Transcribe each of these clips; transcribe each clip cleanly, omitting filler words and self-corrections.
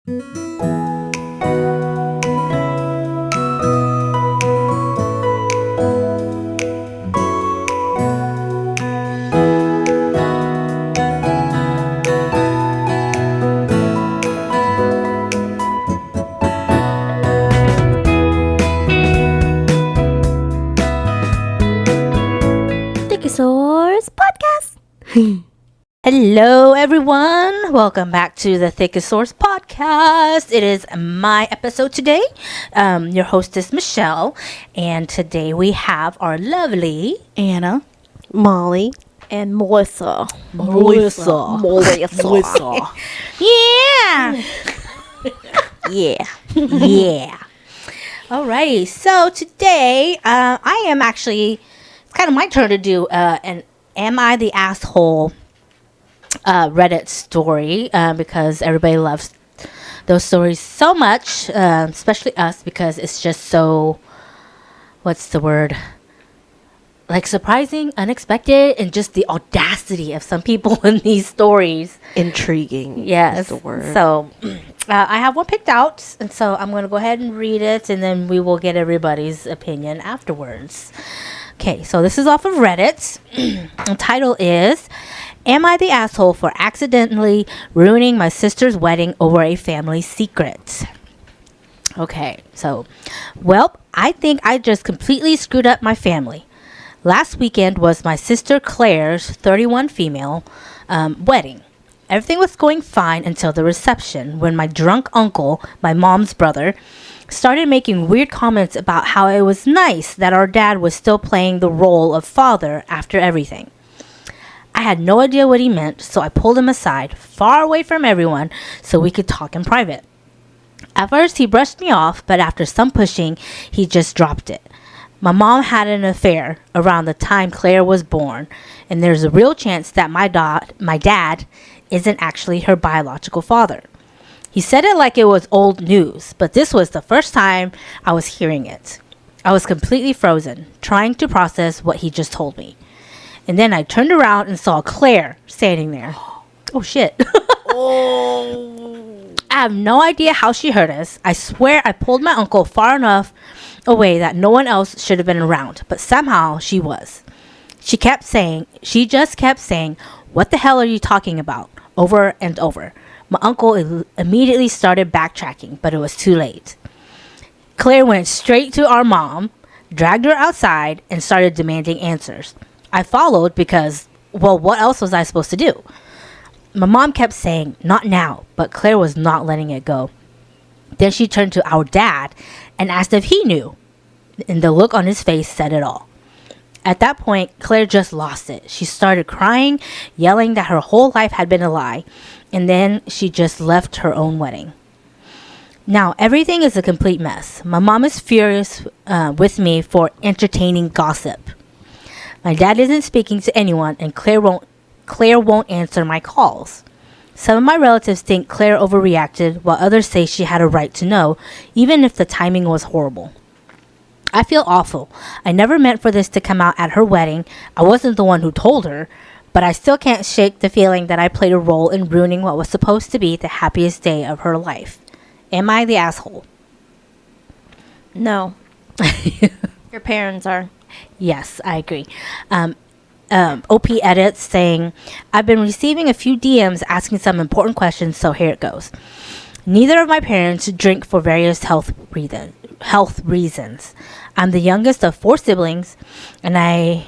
Source Podcast. Hello, everyone. Welcome back to the Thickest Source Podcast. It is my episode today. Your hostess, Michelle. And today we have our lovely Anna, Molly, and Melissa. Yeah. Yeah. All right. So today, I am actually... It's kind of my turn to do an Am I the Asshole Reddit story because everybody loves those stories so much, especially us, because it's just so, what's the word? Like surprising, unexpected, and just the audacity of some people in these stories. Intriguing. Yes. Is the word. So I have one picked out, and so I'm going to go ahead and read it, and then we will get everybody's opinion afterwards. Okay, so this is off of Reddit. The title is, Am I the Asshole for Accidentally Ruining My Sister's Wedding Over a Family Secret? Okay, so, well, I think I just completely screwed up my family. Last weekend was my sister Claire's 31 female wedding. Everything was going fine until the reception when my drunk uncle, my mom's brother, started making weird comments about how it was nice that our dad was still playing the role of father after everything. I had no idea what he meant, so I pulled him aside, far away from everyone, so we could talk in private. At first, he brushed me off, but after some pushing, he just dropped it. My mom had an affair around the time Claire was born, and there's a real chance that my dad isn't actually her biological father. He said it like it was old news, but this was the first time I was hearing it. I was completely frozen, trying to process what he just told me. And then I turned around and saw Claire standing there. Oh, shit. Oh. I have no idea how she heard us. I swear I pulled my uncle far enough away that no one else should have been around, but somehow she was. She just kept saying, "What the hell are you talking about?" over and over. My uncle immediately started backtracking, but it was too late. Claire went straight to our mom, dragged her outside, and started demanding answers. I followed because, well, what else was I supposed to do? My mom kept saying, "Not now," but Claire was not letting it go. Then she turned to our dad and asked if he knew, and the look on his face said it all. At that point, Claire just lost it. She started crying, yelling that her whole life had been a lie, and then she just left her own wedding. Now, everything is a complete mess. My mom is furious with me for entertaining gossip. My dad isn't speaking to anyone, and Claire won't answer my calls. Some of my relatives think Claire overreacted, while others say she had a right to know, even if the timing was horrible. I feel awful. I never meant for this to come out at her wedding. I wasn't the one who told her, but I still can't shake the feeling that I played a role in ruining what was supposed to be the happiest day of her life. Am I the asshole? No. Your parents are. Yes, I agree. OP edits saying, I've been receiving a few DMs asking some important questions, so here it goes. Neither of my parents drink for various health reasons. I'm the youngest of four siblings, and I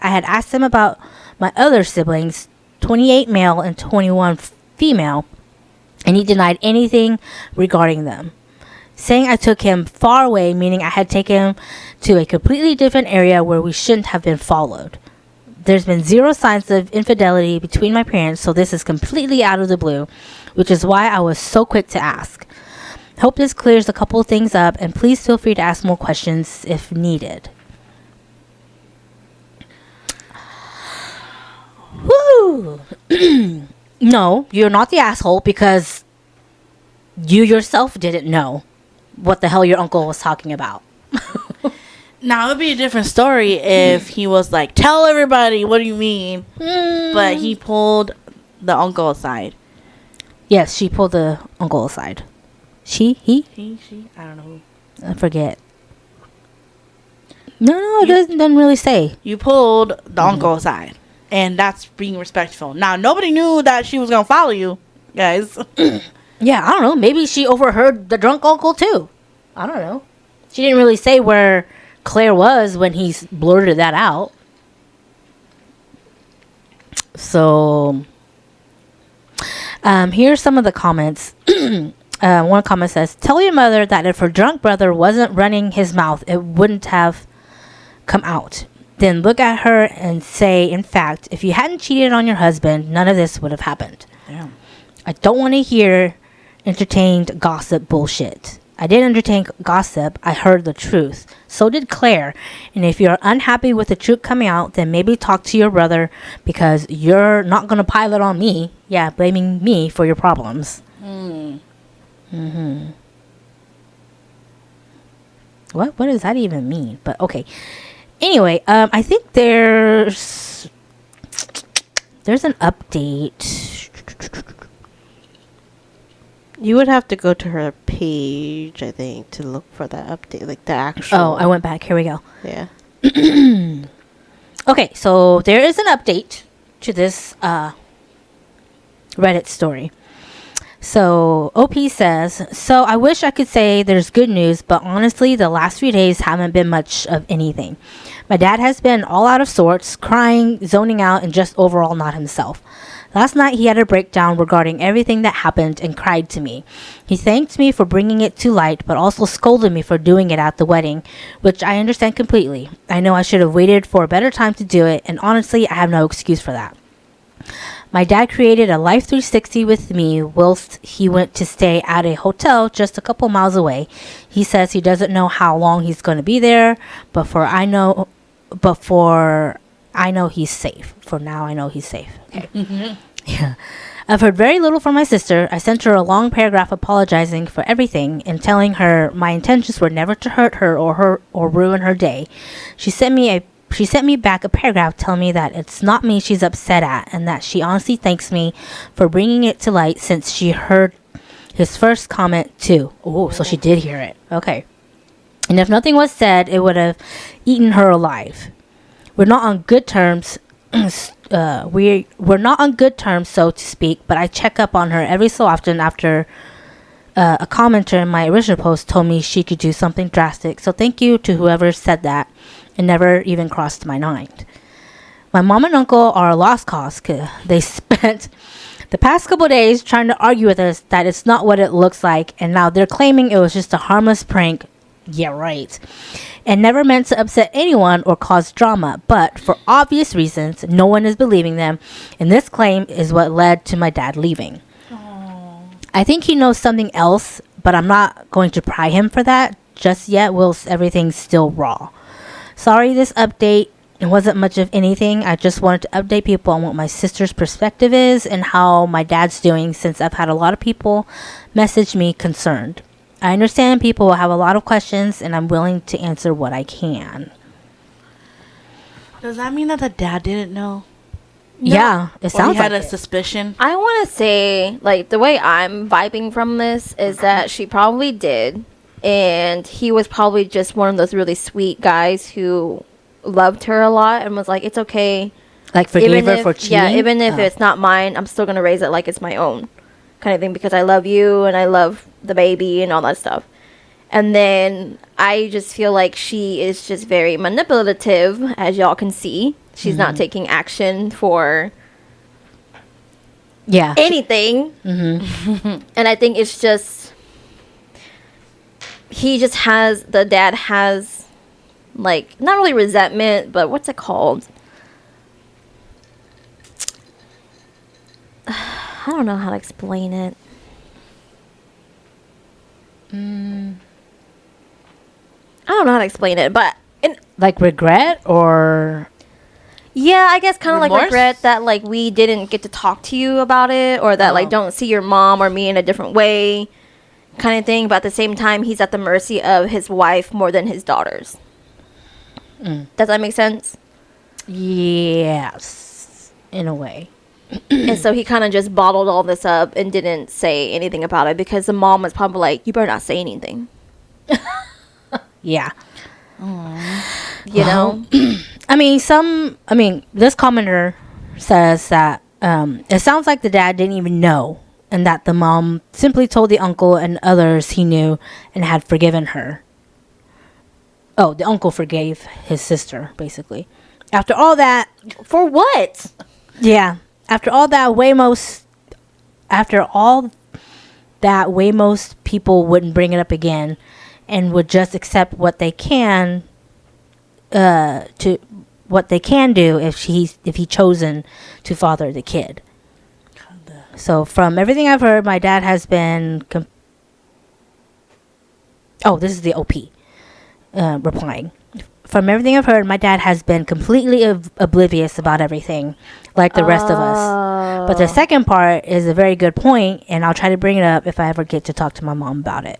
had asked them about my other siblings, 28 male and 21 female, and he denied anything regarding them, saying I took him far away, meaning I had taken him to a completely different area where we shouldn't have been followed. There's been zero signs of infidelity between my parents, so this is completely out of the blue, which is why I was so quick to ask. Hope this clears a couple of things up, and please feel free to ask more questions if needed. Woo! No, you're not the asshole because you yourself didn't know what the hell your uncle was talking about. Now, it would be a different story if he was like, tell everybody, what do you mean? But he pulled the uncle aside. Yes, she pulled the uncle aside. She? He? She? I don't know who. I forget. No, it doesn't really say. You pulled the uncle aside. And that's being respectful. Now, nobody knew that she was going to follow you, guys. Yeah, I don't know. Maybe she overheard the drunk uncle too. I don't know. She didn't really say where Claire was when he blurted that out. So, here's some of the comments. One comment says, "Tell your mother that if her drunk brother wasn't running his mouth, it wouldn't have come out. Then look at her and say, in fact, if you hadn't cheated on your husband, none of this would have happened. Damn. I don't want to hear entertained gossip bullshit. I didn't entertain gossip. I heard the truth. So did Claire. And if you're unhappy with the truth coming out, then maybe talk to your brother because you're not going to pile it on me. Yeah, blaming me for your problems." What does that even mean? But okay. Anyway, I think there's an update. You would have to go to her page, I think, to look for that update, like the actual. Oh, I went back. Here we go. Yeah. Okay, so there is an update to this Reddit story. So OP says, "So I wish I could say there's good news, but honestly, the last few days haven't been much of anything. My dad has been all out of sorts, crying, zoning out, and just overall not himself. Last night he had a breakdown regarding everything that happened and cried to me. He thanked me for bringing it to light, but also scolded me for doing it at the wedding, which I understand completely. I know I should have waited for a better time to do it, and honestly, I have no excuse for that. My dad created a Life 360 with me whilst he went to stay at a hotel just a couple miles away. He says he doesn't know how long he's going to be there, but for I know he's safe. For now, I know he's safe." Okay. Yeah. "I've heard very little from my sister. I sent her a long paragraph apologizing for everything and telling her my intentions were never to hurt her or ruin her day. She sent me back a paragraph telling me that it's not me she's upset at and that she honestly thanks me for bringing it to light since she heard his first comment too." Oh, so she did hear it. Okay. "And if nothing was said, it would have eaten her alive. We're not on good terms. We're not on good terms, so to speak, but I check up on her every so often after a commenter in my original post told me she could do something drastic. So thank you to whoever said that. It never even crossed my mind. My mom and uncle are a lost cause. They spent the past couple days trying to argue with us that it's not what it looks like, and now they're claiming it was just a harmless prank. Yeah, right. And never meant to upset anyone or cause drama, but for obvious reasons, no one is believing them, and this claim is what led to my dad leaving. I think he knows something else, but I'm not going to pry him for that just yet whilst everything's still raw. Sorry this update. It wasn't much of anything. I just wanted to update people on what my sister's perspective is and how my dad's doing since I've had a lot of people message me concerned. I understand people will have a lot of questions and I'm willing to answer what I can." Does that mean that the dad didn't know? Yeah, it Or sounds he had like a it. suspicion? I want to say, like, the way I'm vibing from this is that she probably did. And he was probably just one of those really sweet guys who loved her a lot and was like, it's okay. Like forgave her for cheating? Yeah, even if it's not mine, I'm still going to raise it like it's my own kind of thing because I love you and I love the baby and all that stuff. And then I just feel like she is just very manipulative, as y'all can see. She's not taking action for anything. And I think it's just, the dad has, like, not really resentment, but what's it called? I don't know how to explain it. I don't know how to explain it, but Like regret or... yeah, I guess kind of like Remorse? regret that like we didn't get to talk to you about it, or that like don't see your mom or me in a different way, kind of thing. But at the same time, he's at the mercy of his wife more than his daughters. Does that make sense? Yes, in a way. And so he kind of just bottled all this up and didn't say anything about it because the mom was probably like, you better not say anything. Yeah. You know? I mean, this commenter says that it sounds like the dad didn't even know, and that the mom simply told the uncle and others he knew and had forgiven her. Oh, the uncle forgave his sister, basically. After all that, For what? yeah. After all that, way most people wouldn't bring it up again, and would just accept what they can do if he chosen to father the kid. So from everything I've heard, my dad has been this is the OP replying. From everything I've heard, my dad has been completely oblivious about everything, like the rest of us. But the second part is a very good point, and I'll try to bring it up if I ever get to talk to my mom about it.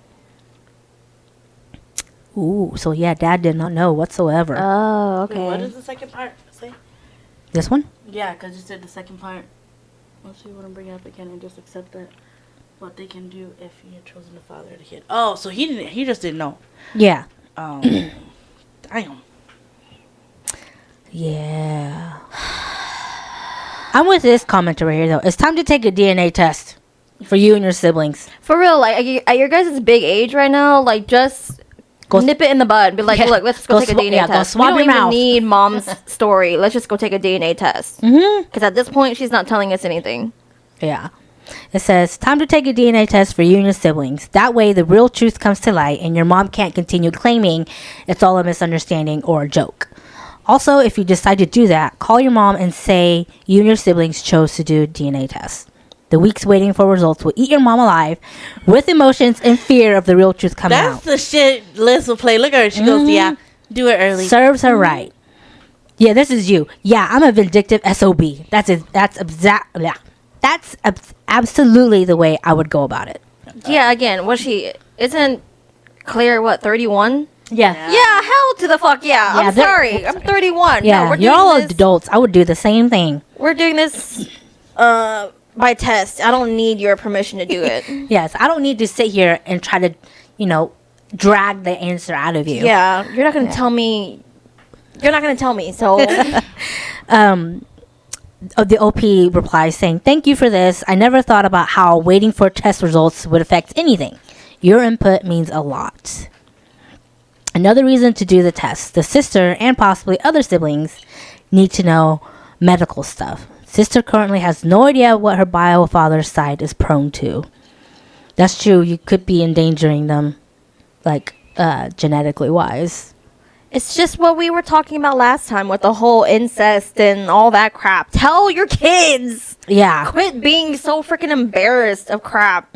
Ooh, so yeah, dad did not know whatsoever. Oh, okay. Wait, what does the second part say? This one? Yeah, because you said the second part. Once you want to bring it up again and just accept that what they can do if you had chosen to father the kid. Oh, so he just didn't know. Yeah. Damn. Yeah. I'm with this commenter right here, though. It's time to take a DNA test for you and your siblings. For real, like, at your guys' big age right now, like, just nip it in the bud. Be like, Yeah. look, let's go take a DNA Go test. swab We your don't even mouth. need mom's story. Let's just go take a DNA test. Because at this point, she's not telling us anything. Yeah. It says, time to take a DNA test for you and your siblings. That way, the real truth comes to light, and your mom can't continue claiming it's all a misunderstanding or a joke. Also, if you decide to do that, call your mom and say you and your siblings chose to do DNA tests. The weeks waiting for results will eat your mom alive with emotions and fear of the real truth coming out. That's the shit Liz will play. Look at her. She goes, yeah, do it early. Serves her right. Yeah, this is you. Yeah, I'm a vindictive SOB. That's absolutely the way I would go about it. Yeah, again, isn't Claire, 31? Yeah. Yeah, hell to the fuck yeah. Yeah, I'm sorry. I'm 31. Yeah, No, we're you're doing all this, adults. I would do the same thing. We're doing this by test. I don't need your permission to do it. Yes, I don't need to sit here and try to, drag the answer out of you. Yeah, you're not going to tell me. You're not going to tell me, so. The OP replies saying, thank you for this. I never thought about how waiting for test results would affect anything. Your input means a lot. Another reason to do the test. The sister and possibly other siblings need to know medical stuff. Sister currently has no idea what her bio father's side is prone to. That's true. You could be endangering them, genetically wise. It's just what we were talking about last time with the whole incest and all that crap. Tell your kids. Yeah. Quit being so freaking embarrassed of crap.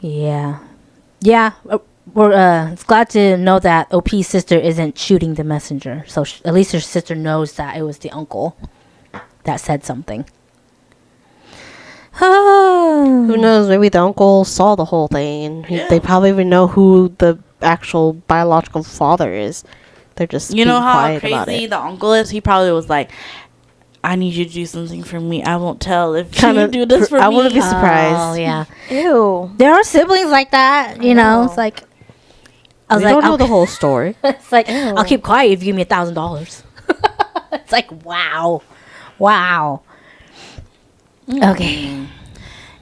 Yeah. Yeah. We're glad to know that OP's sister isn't shooting the messenger. So at least her sister knows that it was the uncle that said something. Who knows? Maybe the uncle saw the whole thing. They probably even know who the actual biological father is. They're just You know being how quiet about crazy it. the uncle is? He probably was like, I need you to do something for me. I won't tell if Kinda you do this for I me. wouldn't be surprised. Oh, yeah. Ew. There are siblings like that, you know. It's like, I was We like, don't know the whole story. it's like, I'll keep quiet if you give me $1,000. It's like, wow. Okay.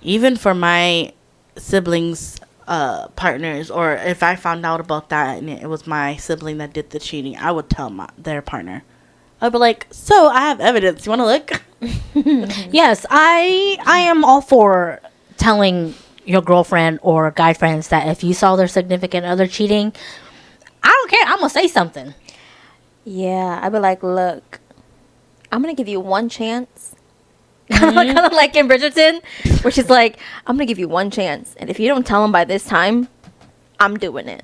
Even for my siblings' partners, or if I found out about that and it was my sibling that did the cheating, I would tell their partner. I'd be like, so I have evidence. You want to look? Yes, I am all for telling your girlfriend or guy friends that if you saw their significant other cheating, I don't care. I'm going to say something. Yeah, I'd be like, look, I'm going to give you one chance. Kind of like in Bridgerton, where she's like, I'm going to give you one chance. And if you don't tell him by this time, I'm doing it.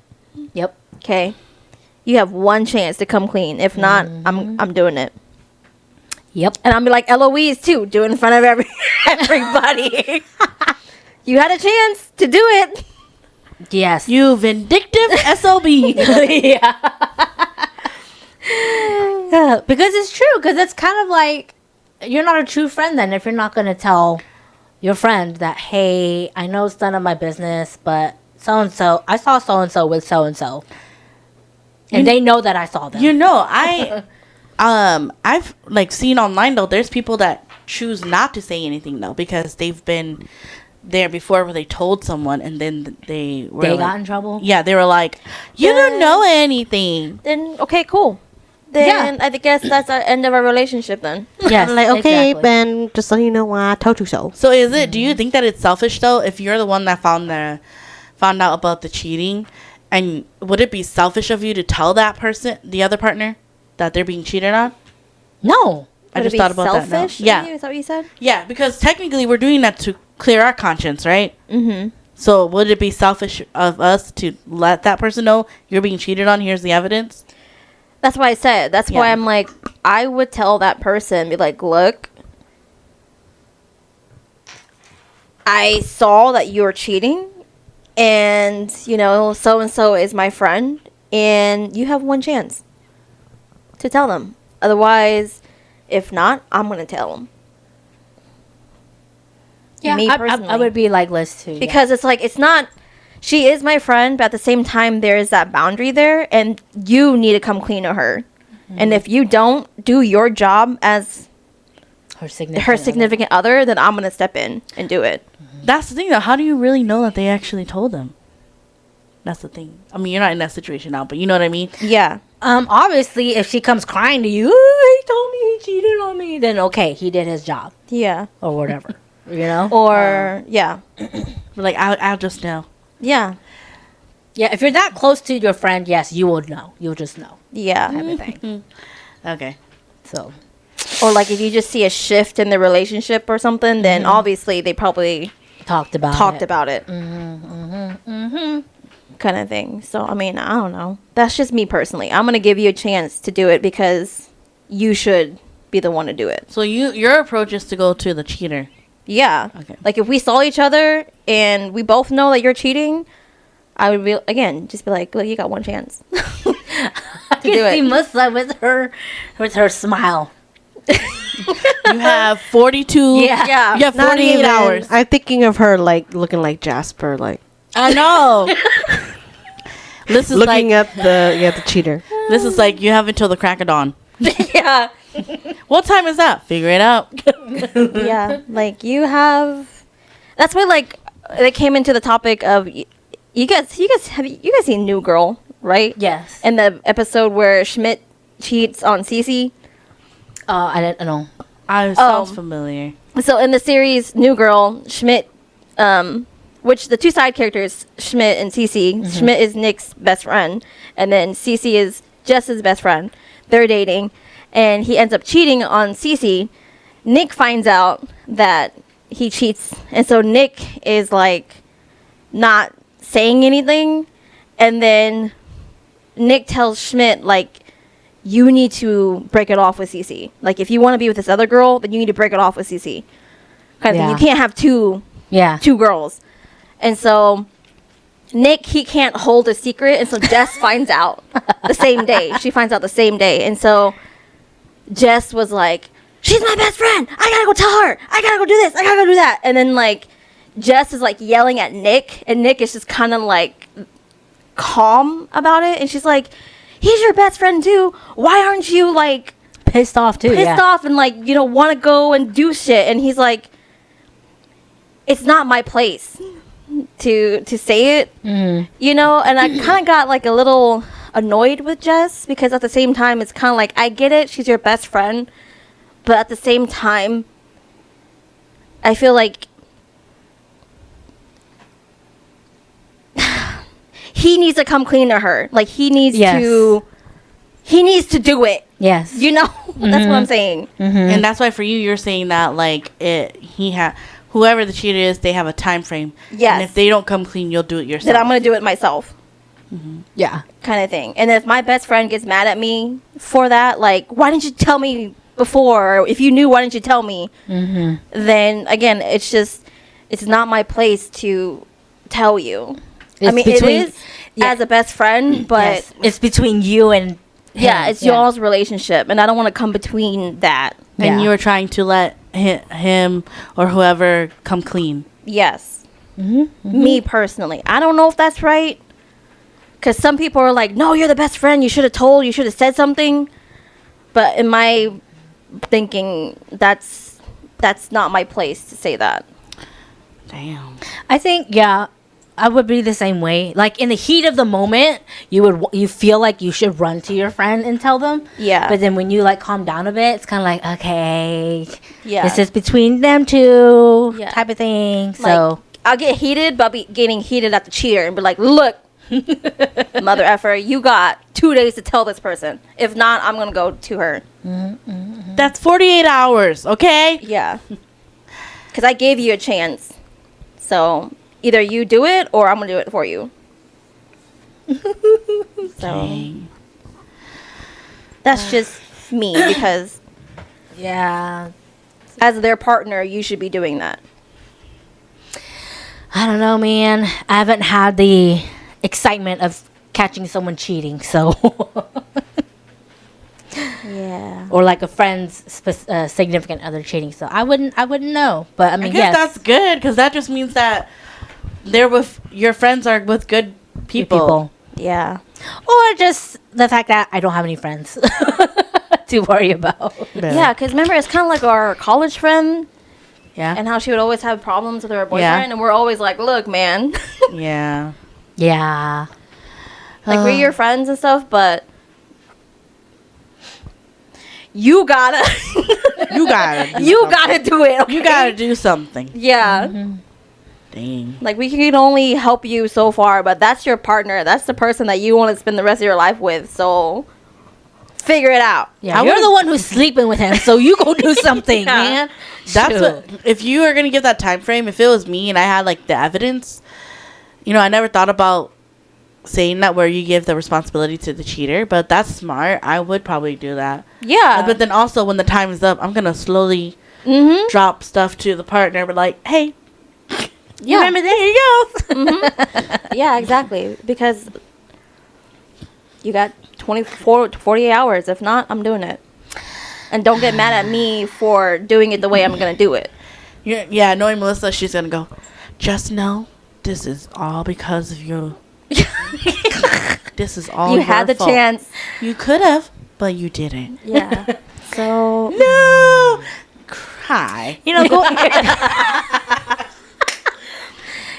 Yep. Okay? You have one chance to come clean. If not, I'm doing it. Yep. And I'm be like Eloise too, do it in front of everybody. You had a chance to do it. Yes. You vindictive SOB. Yeah. Yeah, because it's true. Because it's kind of like you're not a true friend then if you're not going to tell your friend that, hey, I know it's none of my business, but so and so, I saw so and so with so and so, and they know that I saw them. You know, I've like seen online though. There's people that choose not to say anything though because they've been there before where they told someone and then they got in trouble. Yeah, they were like, "You don't know anything." Then okay, cool. Then I guess that's the end of our relationship. Then Yes, I'm like, okay, exactly. Ben, just letting you know why I told you so. So is it? Do you think that it's selfish though? If you're the one that found out about the cheating, and would it be selfish of you to tell that person, the other partner, that they're being cheated on? No. I Would just it be thought about that. selfish. Now. Yeah, Is that what you said? yeah, because technically we're doing that to clear our conscience, right? Mm-hmm. So would it be selfish of us to let that person know you're being cheated on? Here's the evidence. That's why I said. That's why Yeah. I'm like, I would tell that person, be like, look, I saw that you were cheating, and so and so is my friend, and you have one chance to tell them. Otherwise, if not, I'm gonna tell them. Yeah, Me I personally. would be like Liz too. Because it's like, it's not, she is my friend, but at the same time there is that boundary there, and you need to come clean to her. And if you don't do your job as her significant. her significant other, then I'm gonna step in and do it. That's the thing, though. How do you really know that they actually told them? That's the thing. I mean, you're not in that situation now, but you know what I mean? Yeah. Obviously, if she comes crying to you, oh, he told me he cheated on me, then okay, he did his job Yeah. or whatever. You know? Or yeah. But like, I'll just know. Yeah. Yeah, if you're that close to your friend, yes, you will know. You'll just know Yeah. everything. Okay. So, Or like if you just see a shift in the relationship or something, then obviously they probably talked about it. Kind of thing. So I mean, I don't know. That's just me personally. I'm gonna give you a chance to do it because you should be the one to do it. So your approach is to go to the cheater. Yeah. Okay. Like if we saw each other and we both know that you're cheating, I would be just be like, look, you got one chance to do You see it. Musa with her smile. You have 42. Yeah. Yeah. You have 48 hours. I'm thinking of her like looking like Jasper, like I know. This is looking like at the cheater. this is like you have until the crack of dawn. Yeah. What time is that? Figure it out. Yeah. Like you have. That's why like they came into the topic of you guys seen New Girl, right? Yes. In the episode where Schmidt cheats on Cece. I didn't know. Sounds familiar. So in the series New Girl, Schmidt, which the two side characters, Schmidt and Cece, Schmidt is Nick's best friend, and then Cece is Jess's best friend. They're dating, and he ends up cheating on Cece. Nick finds out that he cheats, and so Nick is like not saying anything, and then Nick tells Schmidt like, you need to break it off with Cece. Like, if you want to be with this other girl, then you need to break it off with Cece. Kind of thing. You can't have two girls. And so Nick, he can't hold a secret, and so Jess finds out the same day. She finds out the same day. And so Jess was like, she's my best friend. I gotta go tell her. I gotta go do this. I gotta go do that. And then like Jess is like yelling at Nick, and Nick is just kind of like calm about it. And she's like, he's your best friend too. Why aren't you like Pissed off too. pissed off and like, want to go and do shit? And he's like, it's not my place to say it, and I kind of got like a little annoyed with Jess, because at the same time it's kind of like, I get it, she's your best friend, but at the same time I feel like he needs to come clean to her. Like he needs to do it. Yes. That's what I'm saying. And that's why for you, you're saying that like whoever the cheater is, they have a time frame. Yes. And if they don't come clean, you'll do it yourself. That I'm gonna do it myself. Yeah. Kind of thing. And if my best friend gets mad at me for that, like, why didn't you tell me before? Or if you knew, why didn't you tell me? Then again, it's not my place to tell you. I mean, it is as a best friend, but it's between you and Yeah, it's y'all's relationship, and I don't want to come between that. And you were trying to let him or whoever come clean. Yes. Me personally. I don't know if that's right. Because some people are like, no, you're the best friend. You should have said something. But in my thinking, that's not my place to say that. Damn. I think, I would be the same way. Like in the heat of the moment, you feel like you should run to your friend and tell them. Yeah. But then when you like calm down a bit, it's kind of like, okay, Yeah. this is between them two, Yeah. type of thing. Like, So I'll get heated, but I'll be getting heated at the cheater and be like, look, mother effer, you got 2 days to tell this person. If not, I'm going to go to her. That's 48 hours, okay? Yeah. Because I gave you a chance. So either you do it or I'm going to do it for you. So that's just me because yeah, as their partner, you should be doing that. I don't know, man. I haven't had the excitement of catching someone cheating, so Yeah. or like a friend's significant other cheating. So I wouldn't know. But I mean, I guess yes, that's good because that just means that they're with your friends are with good people. Yeah. Or just the fact that I don't have any friends to worry about. Yeah, because remember, it's kind of like our college friend Yeah. and how she would always have problems with her boyfriend. Yeah. And we're always like, look, man, Yeah. Yeah. like we're your friends and stuff, but you gotta, You gotta. gotta do it. Okay? You gotta do something. Yeah. Dang. Like we can only help you so far, but that's your partner. That's the person that you want to spend the rest of your life with. So figure it out. Yeah, I you're would've- the one who's sleeping with him, so you go do something, Yeah. man. That's Shoot. what. If you are gonna give that time frame, if it was me and I had like the evidence, I never thought about saying that where you give the responsibility to the cheater. But that's smart. I would probably do that. Yeah. But then also when the time is up, I'm gonna slowly Mm-hmm. drop stuff to the partner, but like, hey, Yeah. remember there you go. Yeah, exactly. Because you got 24 to 48 hours. If not, I'm doing it. And don't get mad at me for doing it the way I'm going to do it. Yeah, knowing Melissa, she's gonna go. Just know this is all because of you. This is all You your had the fault. chance. You could have, but you didn't. Yeah. So, No, cry. You know,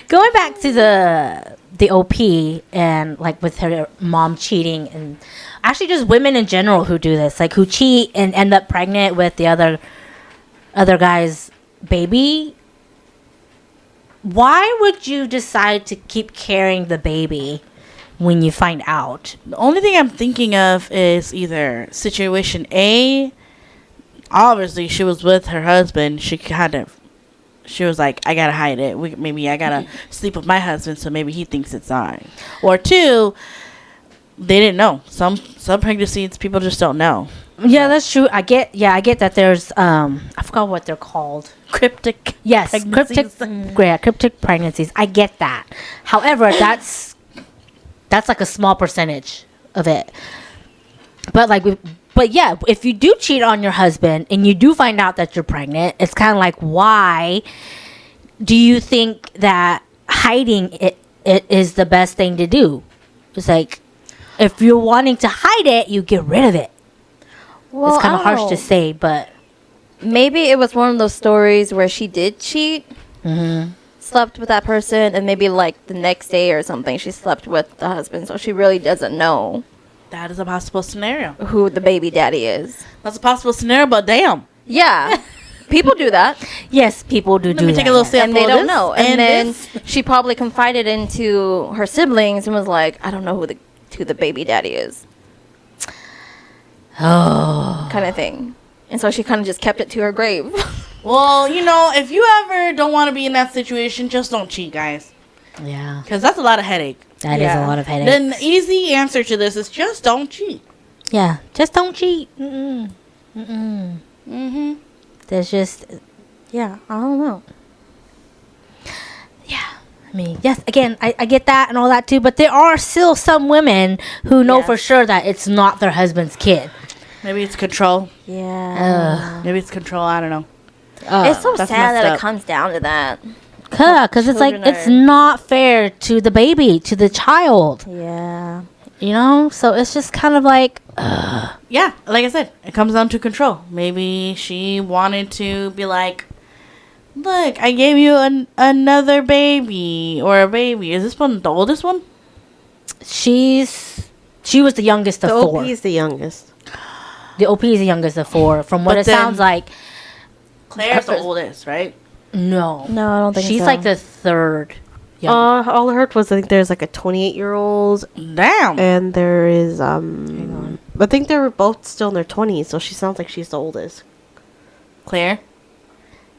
going back to the OP and like with her mom cheating, and actually just women in general who do this, like who cheat and end up pregnant with the other guy's baby. Why would you decide to keep carrying the baby when you find out? The only thing I'm thinking of is either situation A. Obviously, she was with her husband. She was like, I gotta hide it. Maybe I gotta sleep with my husband, so maybe he thinks it's mine. Or two, they didn't know. Some pregnancies, people just don't know. Yeah, that's true. I get that there's I forgot what they're called. Cryptic. Yes, pregnancies. cryptic pregnancies. I get that. However, that's like a small percentage of it. But yeah, if you do cheat on your husband and you do find out that you're pregnant, it's kind of like, why do you think that hiding it is the best thing to do? It's like, if you're wanting to hide it, you get rid of it. well, It's kind I of don't harsh know. to say, but Maybe it was one of those stories where she did cheat, slept with that person, and maybe like the next day or something, she slept with the husband. So she really doesn't know That is a possible scenario. who the baby daddy is. That's a possible scenario, but damn. Yeah. People do that. yes, people do Let me that. take a little yes. sample And they of don't this, know. And then this. she probably confided into her siblings and was like, I don't know who the baby daddy is. Oh. Kind of thing. And so she kind of just kept it to her grave. Well, if you ever don't want to be in that situation, just don't cheat, guys. Yeah, Because that's a lot of headache. that is Yeah. a lot of headache. Then the easy answer to this is just don't cheat. Yeah, just don't cheat. There's just, Yeah, I don't know. yeah. I mean, yes, again, I get that and all that too, but there are still some women who know for sure that it's not their husband's kid. Maybe it's control. Yeah. Maybe it's control. I don't know. It's so That's sad messed that up. it comes down to that. Because it's like, Children it's are- not fair to the baby, to the child, Yeah. you know? So it's just kind of like, Yeah, like I said, it comes down to control. Maybe she wanted to be like, look, I gave you another baby or a baby. Is this one the oldest one? she was the youngest of The four. OP is the youngest. The OP is the youngest of four. From what But it then- sounds like, Claire's the oldest, right? no. No, I don't think She's so. like the third. young- All I heard was I think there's like a 28-year-old, Damn. and there is I think they were both still in their 20s, so she sounds like she's the oldest. Claire.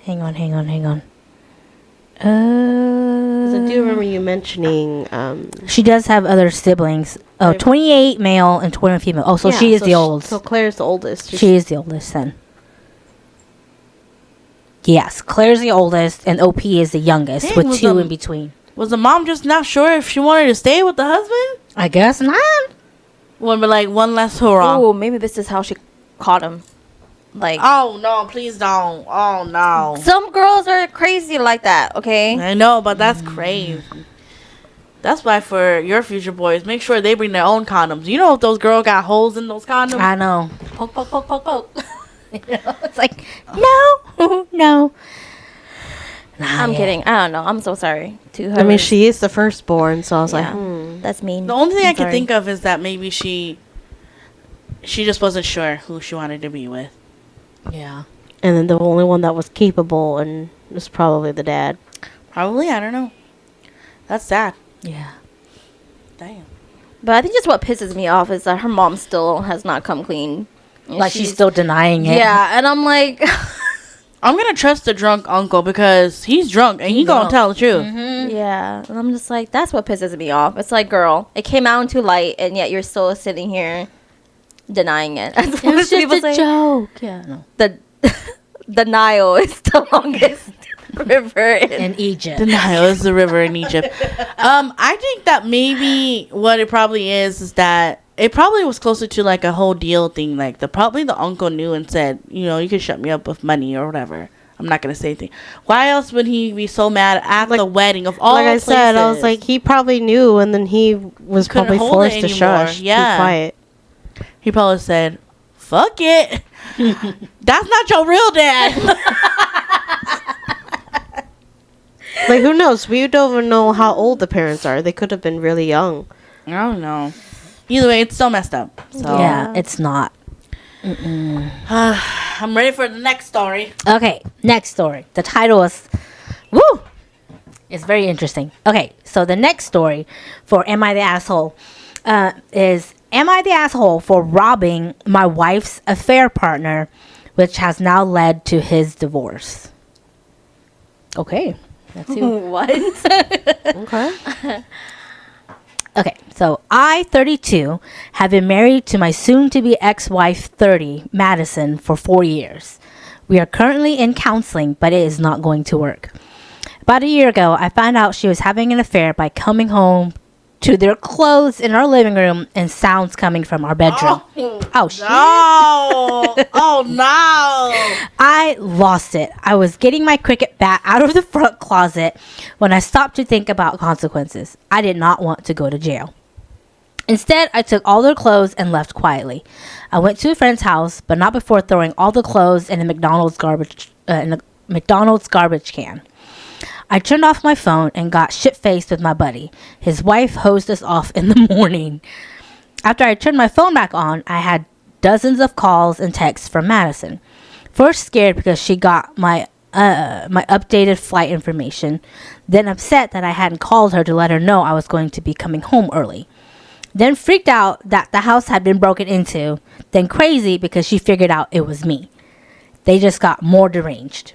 Hang on. 'Cause I do remember you mentioning. She does have other siblings. Oh, 28 male and 20 female. Oh, so yeah, she is the oldest. So Claire's the oldest. She is the oldest then. Yes, Claire's the oldest and OP is the youngest Dang, with was two the- in between. Was the mom just not sure if she wanted to stay with the husband? I guess not. Would be like one less hurrah. Oh, maybe this is how she caught him. Like, Oh no, please don't. Oh no. some girls are crazy like that, okay? I know, but that's crazy. That's why for your future boys, make sure they bring their own condoms. You know if those girls got holes in those condoms? I know. Poke, poke, poke, poke, poke. You know, it's like, no, no. Nah, I'm yeah. kidding. I don't know. I'm so sorry to her. I mean, she is the firstborn, so I was Yeah. like, That's mean. The only thing I I'm can sorry. think of is that maybe she just wasn't sure who she wanted to be with. Yeah. And then the only one that was capable and was probably the dad. Probably, I don't know. That's sad. Yeah. Damn. But I think just what pisses me off is that her mom still has not come clean. And Like she's still denying it. Yeah, and I'm like, I'm gonna trust the drunk uncle because he's drunk and he gonna drunk. tell the truth. yeah. And I'm just like, that's what pisses me off. It's like, girl, it came out into light, and yet you're still sitting here denying it. That's It what was people just a say. joke. Yeah. No. The denial is the longest river in In Egypt. The Nile is the river in Egypt. I think that maybe what it probably is that it probably was closer to like a whole deal thing. Like probably the uncle knew and said, you know, you can shut me up with money or whatever. I'm not gonna say anything. Why else would he be so mad at the wedding of all like I said, I was places? like, he probably knew, and then he was Couldn't probably hold it forced to anymore. shush. Yeah. Be quiet. He probably said, fuck it. That's not your real dad. Like, who knows? We don't even know how old the parents are. They could have been really young. I don't know. Either way, it's still messed up. So Yeah, it's not. I'm ready for the next story. Okay, next story. The title is, woo! It's very interesting. Okay, so the next story for Am I the Asshole is Am I the Asshole for robbing my wife's affair partner, which has now led to his divorce? Okay, let's see. what? Okay. Okay, so I, 32, have been married to my soon-to-be ex-wife, 30, Madison, for 4 years. We are currently in counseling, but it is not going to work. About a year ago, I found out she was having an affair by coming home to their clothes in our living room and sounds coming from our bedroom. Oh shit. Oh, oh no. I lost it. I was getting my cricket bat out of the front closet when I stopped to think about consequences. I did not want to go to jail. Instead, I took all their clothes and left quietly. I went to a friend's house, but not before throwing all the clothes in a McDonald's garbage can. I turned off my phone and got shit-faced with my buddy. His wife hosed us off in the morning. After I turned my phone back on, I had dozens of calls and texts from Madison. First scared because she got my updated flight information, then upset that I hadn't called her to let her know I was going to be coming home early. Then freaked out that the house had been broken into, then crazy because she figured out it was me. They just got more deranged.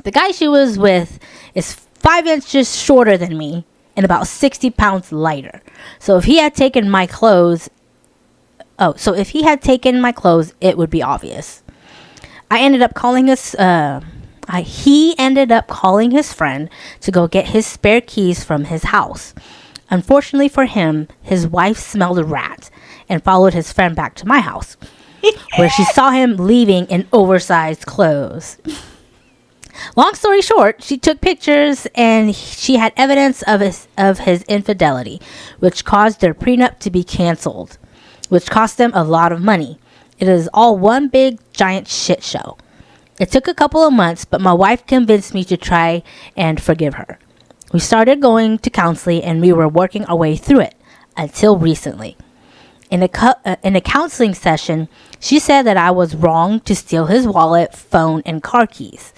The guy she was with is 5 inches shorter than me and about 60 pounds lighter. So if he had taken my clothes, it would be obvious. I ended up calling He ended up calling his friend to go get his spare keys from his house. Unfortunately for him, his wife smelled a rat and followed his friend back to my house, where she saw him leaving in oversized clothes. Long story short, she took pictures and she had evidence of his infidelity, which caused their prenup to be canceled, which cost them a lot of money. It is all one big giant shit show. It took a couple of months, but my wife convinced me to try and forgive her. We started going to counseling and we were working our way through it until recently. In a counseling session, she said that I was wrong to steal his wallet, phone, and car keys.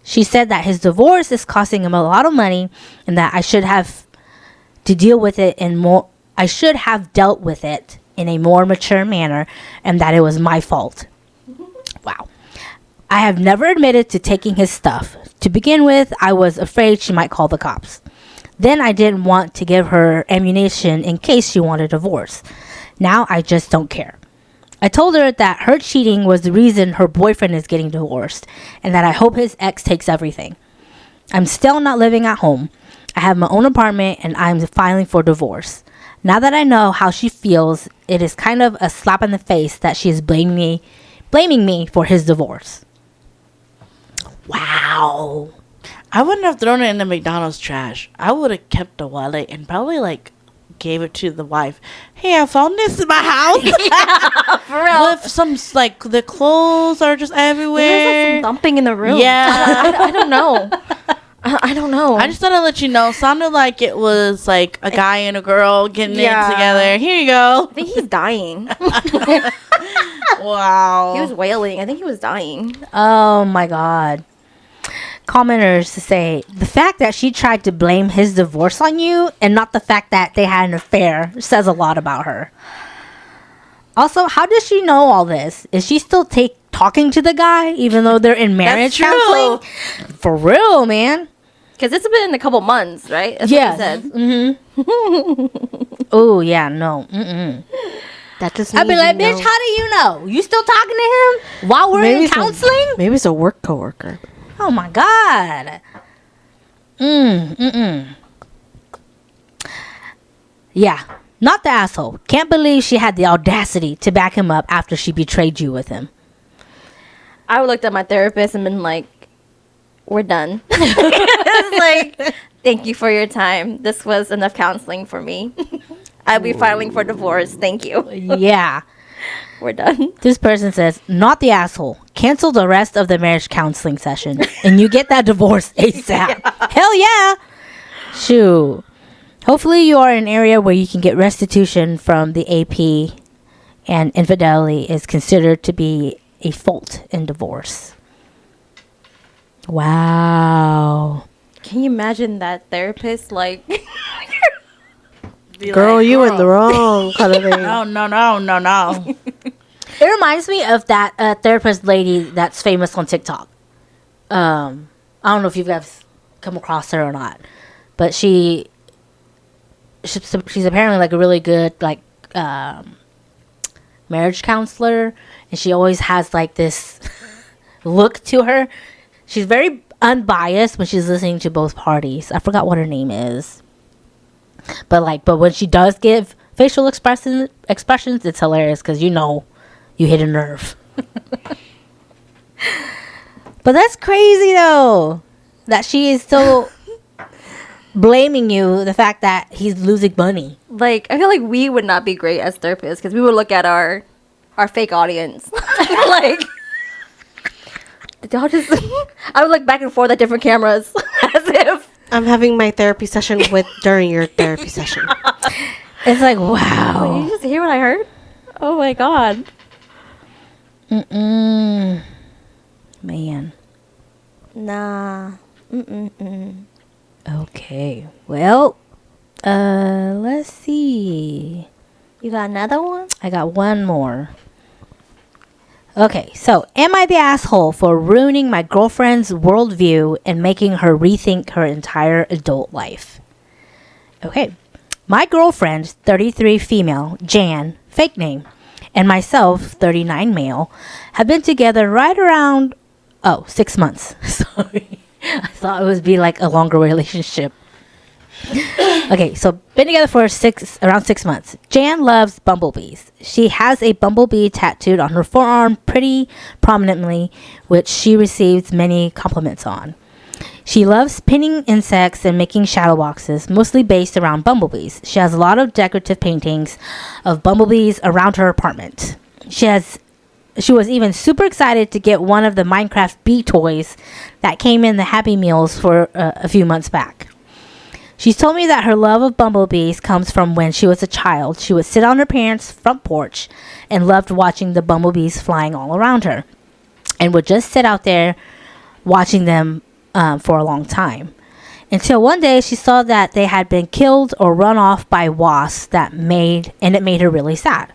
She said that his divorce is costing him a lot of money and that I should have to deal with it I should have dealt with it in a more mature manner and that it was my fault. Wow. I have never admitted to taking his stuff. To begin with, I was afraid she might call the cops. Then I didn't want to give her ammunition in case she wanted a divorce. Now I just don't care. I told her that her cheating was the reason her boyfriend is getting divorced and that I hope his ex takes everything. I'm still not living at home. I have my own apartment and I'm filing for divorce. Now that I know how she feels, it is kind of a slap in the face that she is blaming me for his divorce. Wow. I wouldn't have thrown it in the McDonald's trash. I would have kept the wallet and probably gave it to the wife. Hey, I found this in my house. Yeah, for real. With some the clothes are just everywhere. There's some dumping in the room. Yeah. I don't know. I don't know. I just thought I'd let you know. Sounded like it was a guy and a girl getting in Yeah. together. Here you go. I think he's dying. Wow. He was wailing. I think he was dying. Oh my God. Commenters to say the fact that she tried to blame his divorce on you and not the fact that they had an affair says a lot about her. Also, how does she know all this? Is she still talking to the guy even though they're in marriage counseling? For real, man. Because it's been a couple months, right? That's Yeah. what he said. Oh yeah, no. Mm-mm. That just I'd be means like, you bitch, know. how do you know? You still talking to him while we're in counseling? Maybe it's a work coworker. Oh my God. Yeah, not the asshole. Can't believe she had the audacity to back him up after she betrayed you with him. I would looked at my therapist and been like, we're done. It's like, thank you for your time. This was enough counseling for me. I'll be filing for divorce. Thank you. Yeah. We're done. This person says, not the asshole. Cancel the rest of the marriage counseling session and you get that divorce ASAP. Yeah. Hell yeah. Shoot. Hopefully you are in an area where you can get restitution from the AP and infidelity is considered to be a fault in divorce. Wow. Can you imagine that therapist? Like, Girl, you in the wrong kind of thing. No. It reminds me of that therapist lady that's famous on TikTok. I don't know if you guys come across her or not, but she's apparently like a really good marriage counselor, and she always has like this look to her. She's very unbiased when she's listening to both parties. I forgot what her name is, but when she does give facial expressions, it's hilarious because you hit a nerve. But that's crazy though, that she is still blaming you the fact that he's losing money. like I feel like we would not be great as therapists because we would look at our fake audience. Like, did y'all just? I would look back and forth at different cameras as if I'm having my therapy session during your therapy session. It's like, Did wow. you just hear what I heard? Oh my god. Man. Nah. Okay. Well, let's see. You got another one? I got one more. Okay, so am I the asshole for ruining my girlfriend's worldview and making her rethink her entire adult life? Okay, my girlfriend, 33 female, Jan, fake name, and myself, 39 male, have been together right around Oh, 6 months. Sorry. I thought it would be like a longer relationship. Okay, so been together for around 6 months. Jan loves bumblebees. She has a bumblebee tattooed on her forearm pretty prominently, which she receives many compliments on. She loves pinning insects and making shadow boxes, mostly based around bumblebees. She has a lot of decorative paintings of bumblebees around her apartment. She was even super excited to get one of the Minecraft bee toys that came in the Happy Meals for a few months back. She's told me that her love of bumblebees comes from when she was a child. She would sit on her parents' front porch and loved watching the bumblebees flying all around her, and would just sit out there watching them for a long time. Until one day she saw that they had been killed or run off by wasps it made her really sad.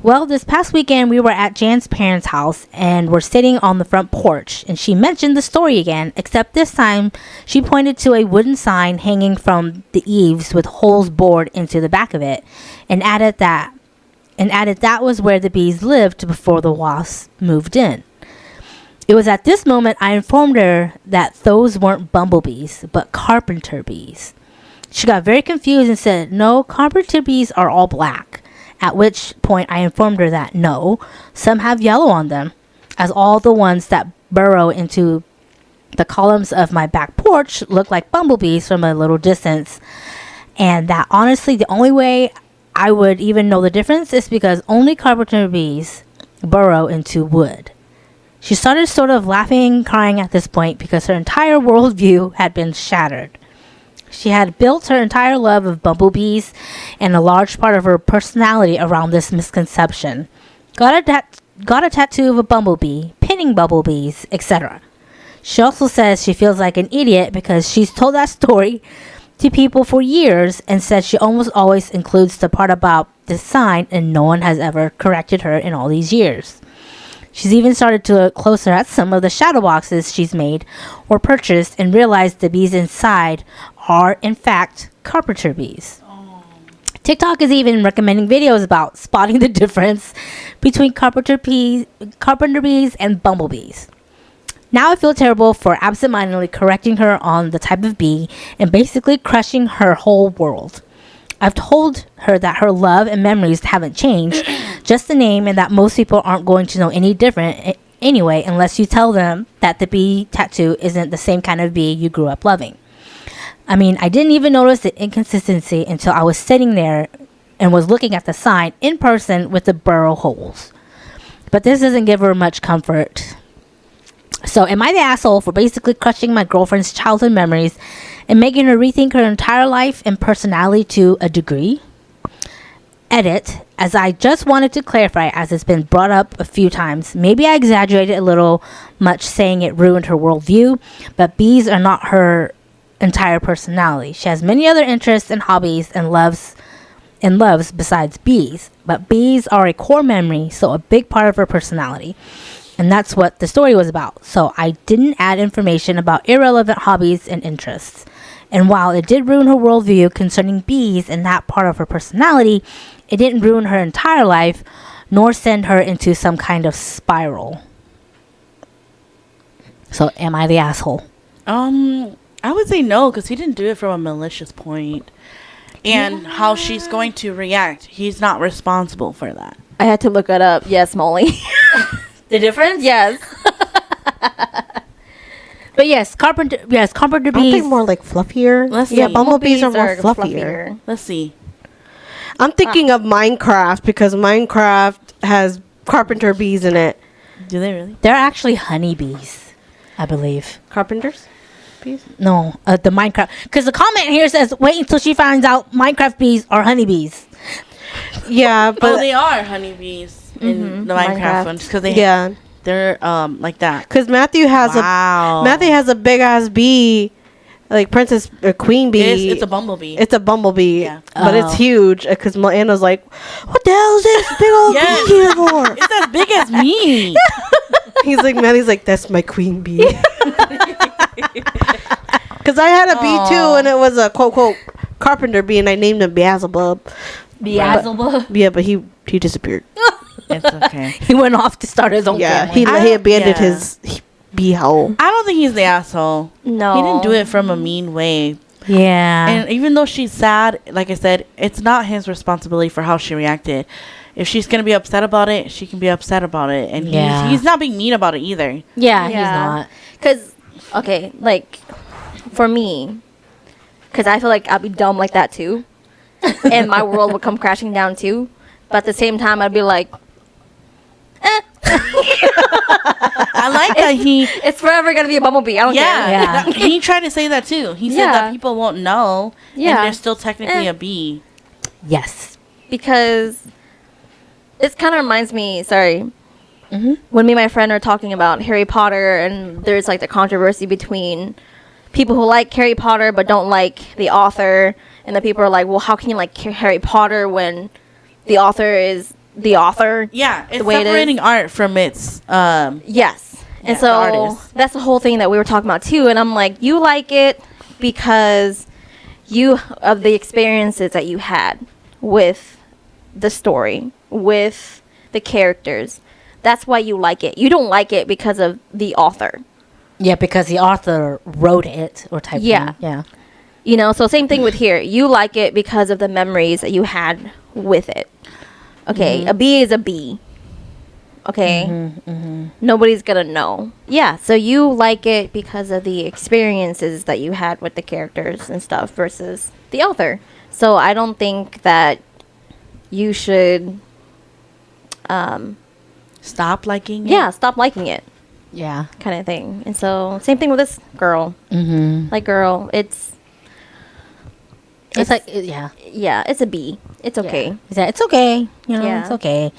Well, this past weekend we were at Jan's parents' house and were sitting on the front porch, and she mentioned the story again, except this time she pointed to a wooden sign hanging from the eaves with holes bored into the back of it, and added that was where the bees lived before the wasps moved in. It was at this moment I informed her that those weren't bumblebees, but carpenter bees. She got very confused and said, "No, carpenter bees are all black." At which point I informed her that no, some have yellow on them, as all the ones that burrow into the columns of my back porch look like bumblebees from a little distance, and that honestly the only way I would even know the difference is because only carpenter bees burrow into wood. She started sort of laughing, crying at this point because her entire worldview had been shattered. She had built her entire love of bumblebees and a large part of her personality around this misconception. Got a tattoo of a bumblebee, pinning bumblebees, etc. She also says she feels like an idiot because she's told that story to people for years and says she almost always includes the part about this sign and no one has ever corrected her in all these years. She's even started to look closer at some of the shadow boxes she's made or purchased and realized the bees inside are, in fact, carpenter bees. TikTok is even recommending videos about spotting the difference between carpenter bees and bumblebees. Now I feel terrible for absentmindedly correcting her on the type of bee and basically crushing her whole world. I've told her that her love and memories haven't changed, just the name, and that most people aren't going to know any different anyway unless you tell them that the bee tattoo isn't the same kind of bee you grew up loving. I mean, I didn't even notice the inconsistency until I was sitting there and was looking at the sign in person with the burrow holes. But this doesn't give her much comfort. So am I the asshole for basically crushing my girlfriend's childhood memories and making her rethink her entire life and personality to a degree? Edit, as I just wanted to clarify, as it's been brought up a few times, maybe I exaggerated a little much saying it ruined her worldview, but bees are not her entire personality. She has many other interests and hobbies and loves besides bees, but bees are a core memory, so a big part of her personality. And that's what the story was about. So I didn't add information about irrelevant hobbies and interests. And while it did ruin her worldview concerning bees and that part of her personality, it didn't ruin her entire life, nor send her into some kind of spiral. So am I the asshole? I would say no, because he didn't do it from a malicious point. And how she's going to react, he's not responsible for that. I had to look it up. Yes, Molly. The difference? Yes. But yes, carpenter bees. Aren't they more like fluffier? Let's Yeah, see. bumblebees are more fluffier. Let's see. I'm thinking of Minecraft because Minecraft has carpenter bees in it. Do they really? They're actually honeybees, I believe. Carpenters? Bees? No, the Minecraft. Because the comment here says, wait until she finds out Minecraft bees are honeybees. Yeah, but They are honeybees in the Minecraft Minecraft. ones because they're like that. Because Matthew has a big ass bee, like princess or queen bee. It's a bumblebee. It's a bumblebee, Yeah. but it's huge. Because Anna's like, "What the hell is this big old Yes. bee here for?" It's as big as me. Matthew's like, "That's my queen bee." Because I had a bee too, and it was a quote quote carpenter bee, and I named him Beelzebub. Beelzebub? Yeah, but he disappeared. It's okay. He went off to start his own Yeah, family. he abandoned his bee hole. I don't think he's the asshole. No. He didn't do it from a mean way. Yeah. And even though she's sad, like I said, it's not his responsibility for how she reacted. If she's gonna be upset about it, she can be upset about it, and he's not being mean about it either. yeah, he's not. Because, okay, like, for me, because I feel like I'd be dumb like that too. And my world would come crashing down too. But at the same time, I'd be like, I like that it's forever going to be a bumblebee. I don't care. Yeah. He tried to say that too. He said that people won't know, and they're still technically a bee. Yes. Because it kind of reminds me, when me and my friend are talking about Harry Potter, and there's like the controversy between people who like Harry Potter but don't like the author, and the people are like, well, how can you like Harry Potter when the author is the author? Yeah, it's the way separating art from its yes. And the so artist. that's the whole thing that we were talking about too. And I'm like, you like it because of the experiences that you had with the story, with the characters. That's why you like it. You don't like it because of the author. Yeah, because the author wrote it or type Yeah. thing. Yeah. You know, so same thing with here. You like it because of the memories that you had with it. Okay, a bee is a bee. Okay, nobody's gonna know. Yeah, so you like it because of the experiences that you had with the characters and stuff versus the author. So I don't think that you should, stop liking it. yeah, stop liking it, Yeah. kind of thing. And so same thing with this girl. Mm-hmm. Like, girl, it's Like, yeah. it's a bee. It's okay. Yeah. He said, it's okay. You know, Yeah. it's okay.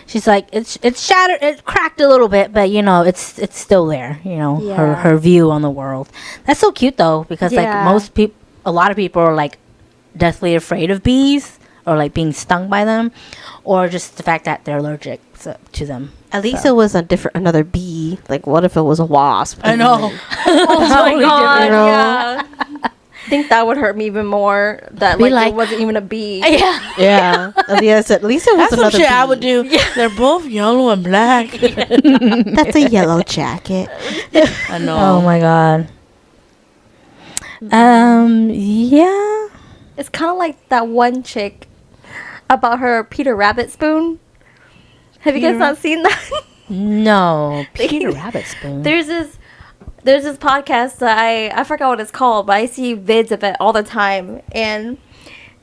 She's like, it's shattered. It cracked a little bit, but you know, it's still there. You know, Yeah. her view on the world. That's so cute though, because Yeah. like most people, a lot of people are like deathly afraid of bees or like being stung by them, or just the fact that they're allergic to them. At least it was another bee. Like, what if it was a wasp? I know. Oh my god, you know? yeah. I think that would hurt me even more. That Be like, like- it wasn't even a bee. Yeah. Yeah. Yes, at least it was That's some another shit bee. I would do. They're both yellow and black. That's a yellow jacket. I know. Oh my god. Yeah. It's kind of like that one chick about her Peter Rabbit spoon. Have you guys not seen that? No, Peter Rabbit spoon. There's this podcast that I forgot what it's called, but I see vids of it all the time, and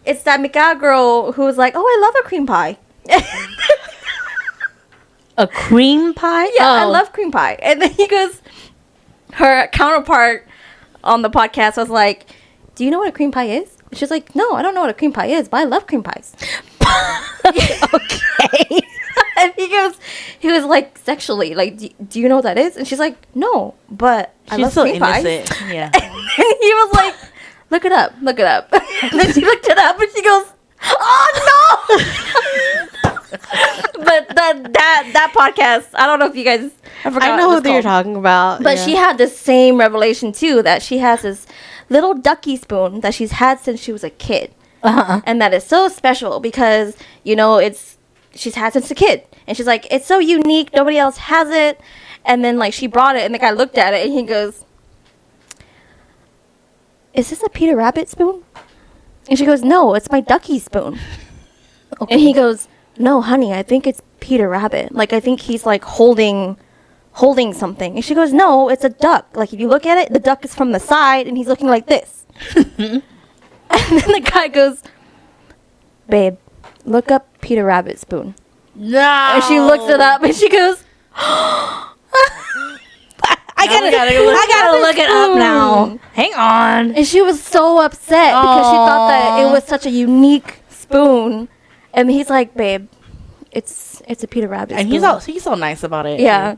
it's that Mika girl who's like, "Oh, I love a cream pie." A cream pie? Yeah, I Oh. love cream pie. And then he goes, her counterpart on the podcast was like, do you know what a cream pie is? And she's like, no, I don't know what a cream pie is, but I love cream pies. Okay. And he was like, sexually, like, do you know what that is? And she's like, no, but I She's love so cream pies. innocent. Yeah. And he was like, look it up. And then she looked it up and she goes, oh no! But that podcast, I don't know if you guys, I forgot I know what who it's you're called. talking about. But yeah. she had the same revelation too, that she has this little ducky spoon that she's had since she was a kid. Uh-huh. And that is so special because, you know, she's had since a kid. And she's like, it's so unique, nobody else has it. And then like she brought it and the guy looked at it and he goes, is this a Peter Rabbit spoon? And she goes, no, it's my ducky spoon. Okay. And he goes, no, honey, I think it's Peter Rabbit. Like, I think he's like holding something. And she goes, no, it's a duck. Like, if you look at it, the duck is from the side and he's looking like this. And then the guy goes, babe, look up Peter Rabbit spoon. No. And she looks it up and she goes, I gotta look it up now. Hang on. and she was so upset because she thought that it was such a unique spoon. And he's like, babe, it's a Peter Rabbit And spoon. he's so nice about it. Yeah.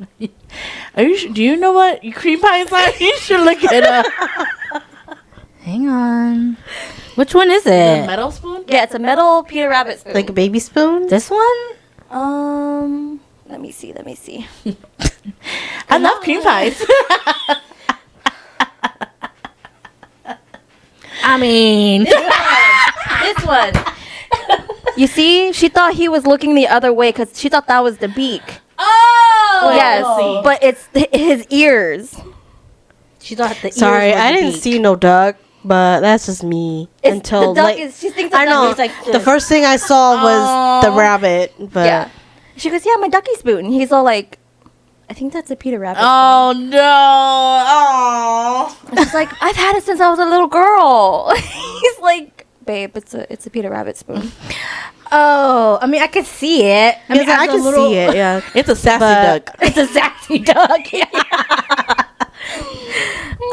Are you? Do you know what cream pie is like? You should look it up. Hang on. Which one is The it? metal spoon. Yeah, it's a metal Peter Rabbit spoon. Like a baby spoon? This one? Let me see. I love cream pies. I mean, This one. You see, she thought he was looking the other way because she thought that was the beak. Oh, Yes, but it's his ears. She thought the Sorry, ears were I the didn't beak. see no duck, but that's just me. It's, Until the duck like, is. She thinks I the know duck is like the this. first thing I saw was the rabbit, but Yeah. She goes, yeah, my ducky spoon. He's all like, I think that's a Peter Rabbit. Oh no! Oh. And she's like, I've had it since I was a little girl. He's like, babe, it's a Peter Rabbit spoon. Oh, I mean, I could see it. I mean, I as a can little- see it. Yeah, It's a sassy But- duck. It's a sassy duck. Yeah.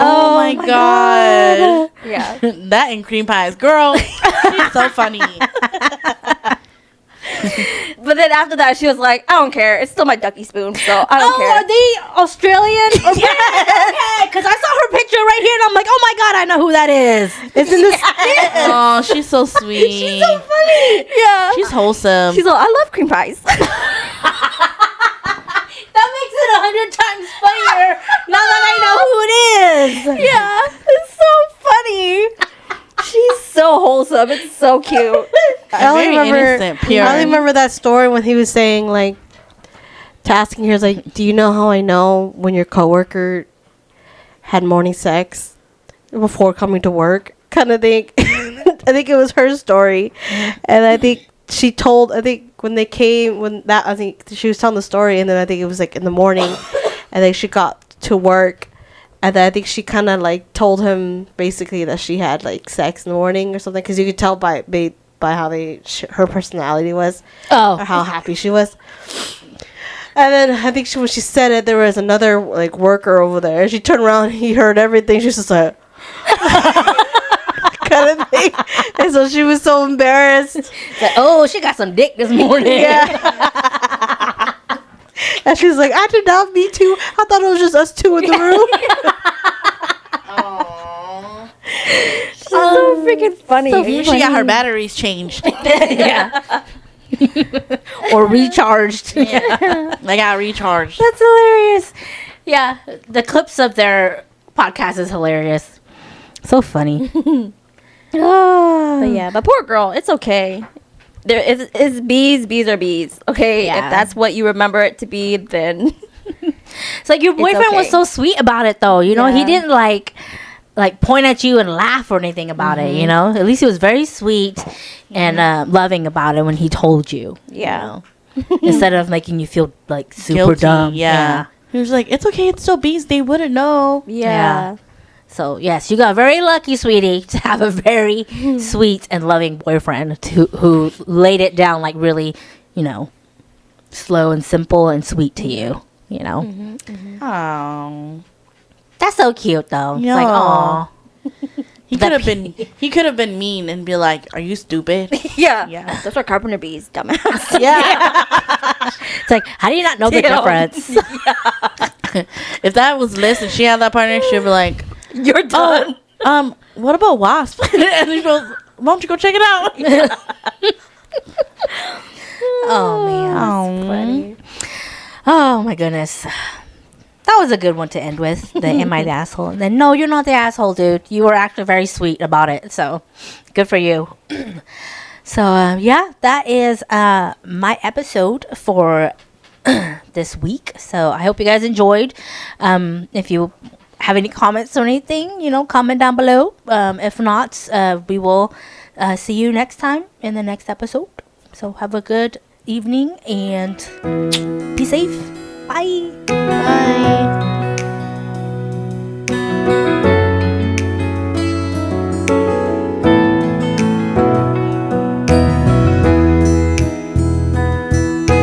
Oh, my god. Yeah. That and cream pies, girl. She's so funny. But then after that, she was like, I don't care. It's still my ducky spoon, so I don't Oh, care. are they Australian? Okay, because I saw her picture right here, and I'm like, oh my god, I know who that is. it's in this. Oh, she's so sweet. She's so funny. Yeah. She's wholesome. She's all, I love cream pies. That makes it 100 times funnier now that I know who it is. Yeah. It's so funny. She's so wholesome. It's so cute. I only Very remember. innocent, pure. I only remember that story when he was saying like, tasking her is like, do you know how I know when your coworker had morning sex before coming to work? Kind of thing. I think it was her story, and I think she told. I think when they came, I think she was telling the story, and then I think it was like in the morning, and then she got to work. And then I think she kind of like told him basically that she had like sex in the morning or something, because you could tell by how her personality was, or how happy she was. And then I think when she said it, there was another like worker over there. She turned around, he heard everything. She's just like kind of thing, and so she was so embarrassed. Like, oh, she got some dick this morning. Yeah. And she's like, I did not, me too. I thought it was just us two in the room. She's so freaking funny. Maybe she got her batteries changed. Yeah. Or recharged. They got recharged. That's hilarious. Yeah, the clips of their podcast is hilarious. So funny. But yeah, but poor girl, it's okay. There is bees. Bees are bees. Okay, Yeah. if that's what you remember it to be, then It's like your boyfriend was okay. so sweet about it, though. You know, he Yeah. didn't like point at you and laugh or anything about it. You know, at least he was very sweet and loving about it when he told you. yeah. You know? Instead of making you feel like super Guilty, dumb. Yeah. He was like, it's okay. It's still bees. They wouldn't know. Yeah. So yes, you got very lucky, sweetie, to have a very sweet and loving boyfriend who laid it down like really, you know, slow and simple and sweet to you. You know, Oh. that's so cute though. It's like, Yeah. aw. He That could have been mean and be like, "Are you stupid?" Yeah. Yeah. Those are carpenter bees, dumbass. Yeah. It's like, how do you not know the Damn. difference? If that was Liz and she had that partner, she'd be like, You're done. what about Wasp? And he goes, "Why don't you go check it out?" Oh man. Oh. Oh my goodness. That was a good one to end with. The am I the asshole? And then no, you're not the asshole, dude. You were actually very sweet about it. So good for you. So yeah, that is my episode for this week. So I hope you guys enjoyed. If you have any comments or anything, you know, comment down below. If not, we will see you next time in the next episode. So have a good evening and be safe. Bye.